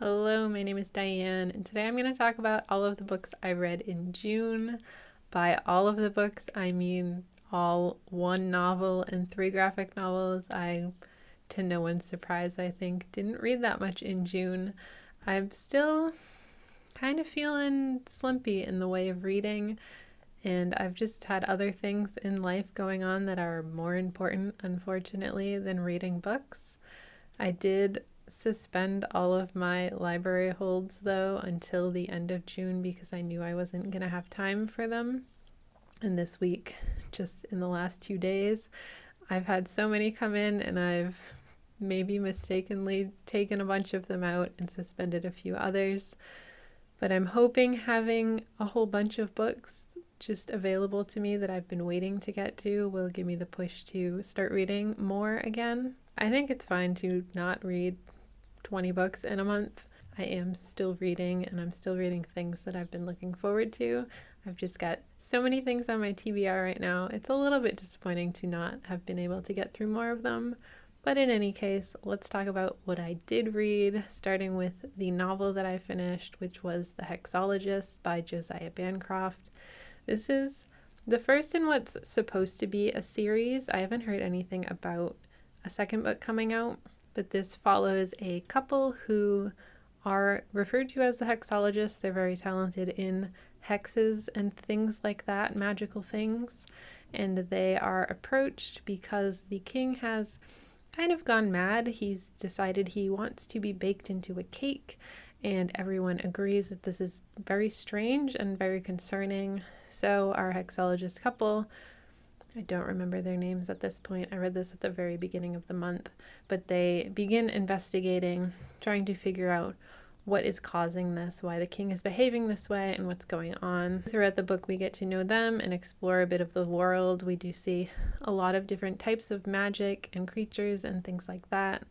Hello, my name is Diane, and today I'm going to talk about all of the books I read in June. By all of the books, I mean all one novel and three graphic novels. To no one's surprise, I think, didn't read that much in June. I'm still kind of feeling slumpy in the way of reading, and I've just had other things in life going on that are more important, unfortunately, than reading books. I did suspend all of my library holds though until the end of June because I knew I wasn't going to have time for them. And this week, just in the last 2 days, I've had so many come in and I've maybe mistakenly taken a bunch of them out and suspended a few others. But I'm hoping having a whole bunch of books just available to me that I've been waiting to get to will give me the push to start reading more again. I think it's fine to not read 20 books in a month. I am still reading, and I'm still reading things that I've been looking forward to. I've just got so many things on my TBR right now. It's a little bit disappointing to not have been able to get through more of them. But in any case, let's talk about what I did read, starting with the novel that I finished, which was The Hexologists by Josiah Bancroft. This is the first in what's supposed to be a series. I haven't heard anything about a second book coming out, but this follows a couple who are referred to as the hexologists. They're very talented in hexes and things like that, magical things, and they are approached because the king has kind of gone mad. He's decided he wants to be baked into a cake, and everyone agrees that this is very strange and very concerning. So our hexologist couple, I don't remember their names at this point. I read this at the very beginning of the month, but they begin investigating, trying to figure out what is causing this, why the king is behaving this way, and what's going on. Throughout the book, we get to know them and explore a bit of the world. We do see a lot of different types of magic and creatures and things like that.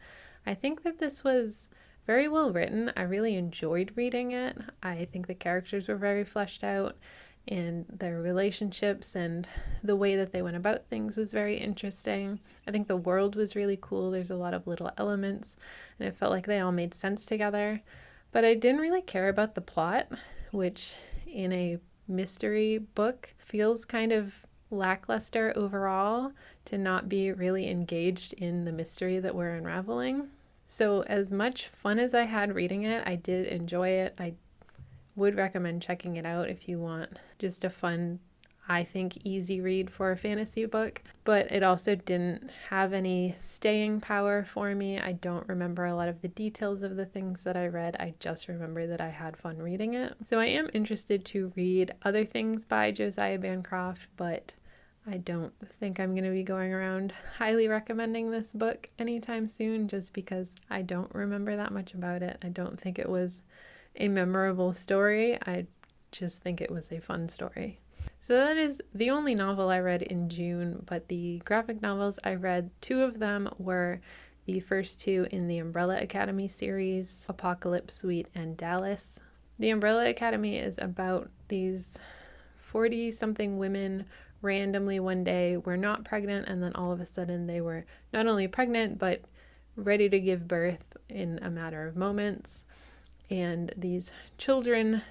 I think that this was very well written. I really enjoyed reading it. I think the characters were very fleshed out, and their relationships and the way that they went about things was very interesting. I think the world was really cool. There's a lot of little elements, and it felt like they all made sense together. But I didn't really care about the plot, which in a mystery book feels kind of lackluster overall, to not be really engaged in the mystery that we're unraveling. So as much fun as I had reading it, I did enjoy it. I would recommend checking it out if you want just a fun, I think, easy read for a fantasy book, but it also didn't have any staying power for me. I don't remember a lot of the details of the things that I read. I just remember that I had fun reading it. So I am interested to read other things by Josiah Bancroft, but I don't think I'm going to be going around highly recommending this book anytime soon, just because I don't remember that much about it. I don't think it was a memorable story. I just think it was a fun story. So that is the only novel I read in June, but the graphic novels I read, two of them were the first two in the Umbrella Academy series, Apocalypse Suite and Dallas. The Umbrella Academy is about these 40-something women randomly one day were not pregnant, and then all of a sudden they were not only pregnant, but ready to give birth in a matter of moments. And these children,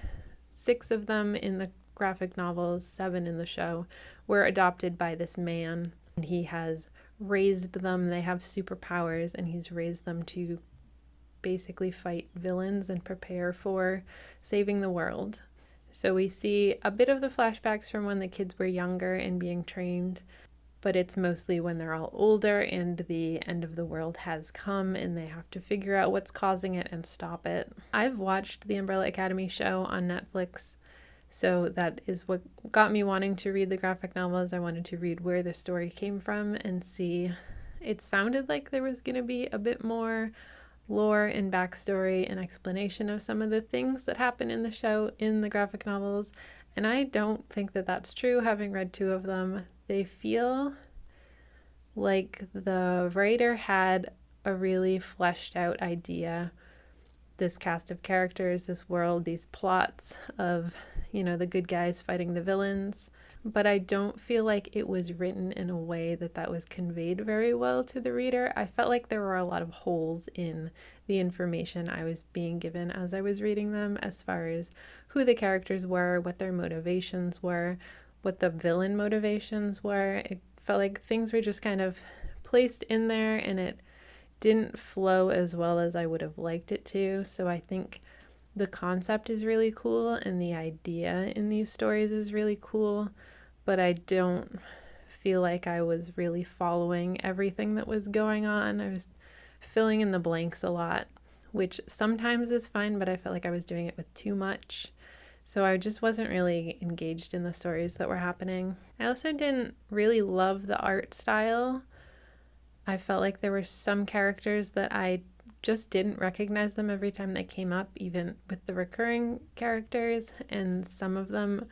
6 of them in the graphic novels, 7 in the show, were adopted by this man, and he has raised them. They have superpowers, and he's raised them to basically fight villains and prepare for saving the world. So we see a bit of the flashbacks from when the kids were younger and being trained, but it's mostly when they're all older and the end of the world has come and they have to figure out what's causing it and stop it. I've watched the Umbrella Academy show on Netflix, so that is what got me wanting to read the graphic novels. I wanted to read where the story came from and see. It sounded like there was going to be a bit more lore and backstory and explanation of some of the things that happen in the show in the graphic novels, and I don't think that that's true, having read 2 of them. They feel like the writer had a really fleshed out idea. This cast of characters, this world, these plots of, the good guys fighting the villains but I don't feel like it was written in a way that was conveyed very well to the reader. I felt like there were a lot of holes in the information I was being given as I was reading them, as far as who the characters were, what their motivations were, what the villain motivations were. It felt like things were just kind of placed in there, and it didn't flow as well as I would have liked it to. So I think the concept is really cool and the idea in these stories is really cool, but I don't feel like I was really following everything that was going on. I was filling in the blanks a lot, which sometimes is fine, but I felt like I was doing it with too much. So I just wasn't really engaged in the stories that were happening. I also didn't really love the art style. I felt like there were some characters that I just didn't recognize them every time they came up, even with the recurring characters, and some of them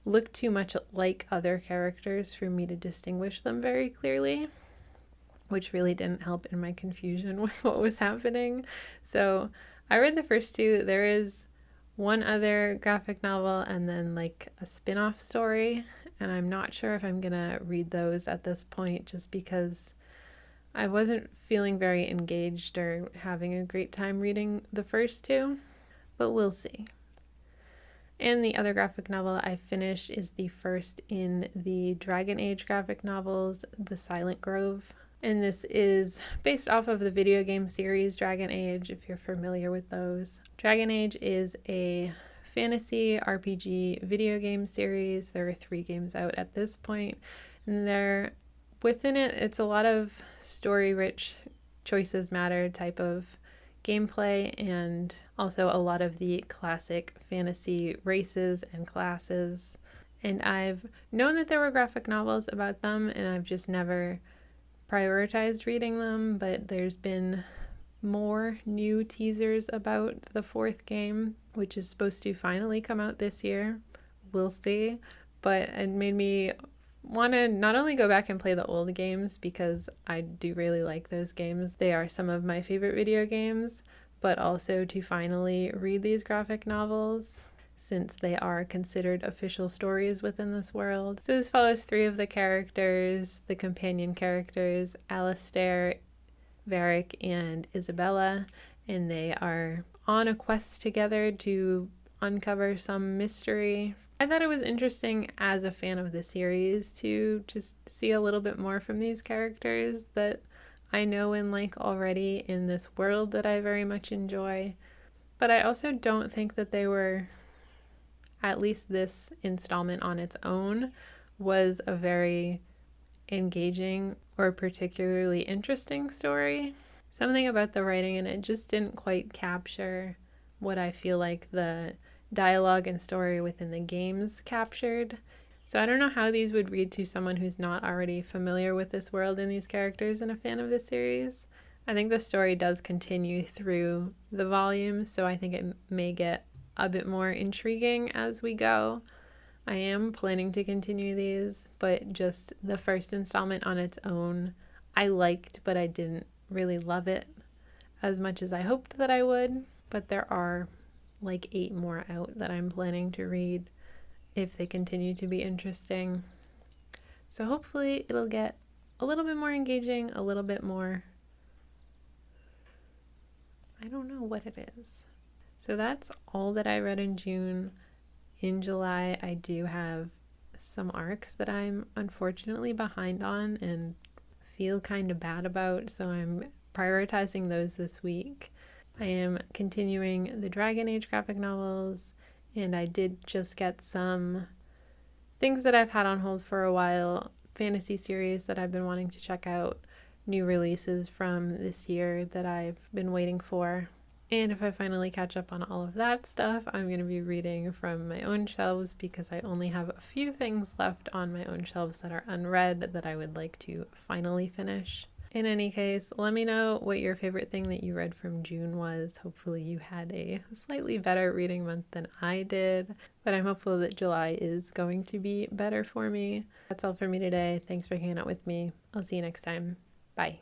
looked too much like other characters for me to distinguish them very clearly, which really didn't help in my confusion with what was happening. So I read the first two. There is one other graphic novel and then like a spin-off story, and I'm not sure if I'm gonna read those at this point just because I wasn't feeling very engaged or having a great time reading the first two, but we'll see. And the other graphic novel I finished is the first in the Dragon Age graphic novels, The Silent Grove. And this is based off of the video game series Dragon Age, if you're familiar with those. Dragon Age is a fantasy RPG video game series. There are 3 games out at this point, and within it, it's a lot of story-rich, choices matter type of gameplay, and also a lot of the classic fantasy races and classes. And I've known that there were graphic novels about them, and I've just never prioritized reading them, but there's been more new teasers about the 4th game, which is supposed to finally come out this year. We'll see. But it made me want to not only go back and play the old games, because I do really like those games. They are some of my favorite video games, but also to finally read these graphic novels, since they are considered official stories within this world. So this follows 3 of the characters, the companion characters, Alistair, Varric, and Isabella, and they are on a quest together to uncover some mystery. I thought it was interesting as a fan of the series to just see a little bit more from these characters that I know and like already in this world that I very much enjoy. But I also don't think that they were, at least this installment on its own, was a very engaging or particularly interesting story. Something about the writing in it just didn't quite capture what I feel like the dialogue and story within the games captured. So I don't know how these would read to someone who's not already familiar with this world and these characters and a fan of the series. I think the story does continue through the volumes, so I think it may get a bit more intriguing as we go. I am planning to continue these, but just the first installment on its own, I liked, but I didn't really love it as much as I hoped that I would. But there are like 8 more out that I'm planning to read if they continue to be interesting. So hopefully it'll get a little bit more engaging, a little bit more, I don't know what it is. So that's all that I read in June. In July, I do have some arcs that I'm unfortunately behind on and feel kind of bad about, so I'm prioritizing those this week. I am continuing the Dragon Age graphic novels, and I did just get some things that I've had on hold for a while, fantasy series that I've been wanting to check out, new releases from this year that I've been waiting for. And if I finally catch up on all of that stuff, I'm going to be reading from my own shelves, because I only have a few things left on my own shelves that are unread that I would like to finally finish. In any case, let me know what your favorite thing that you read from June was. Hopefully you had a slightly better reading month than I did, but I'm hopeful that July is going to be better for me. That's all for me today. Thanks for hanging out with me. I'll see you next time. Bye.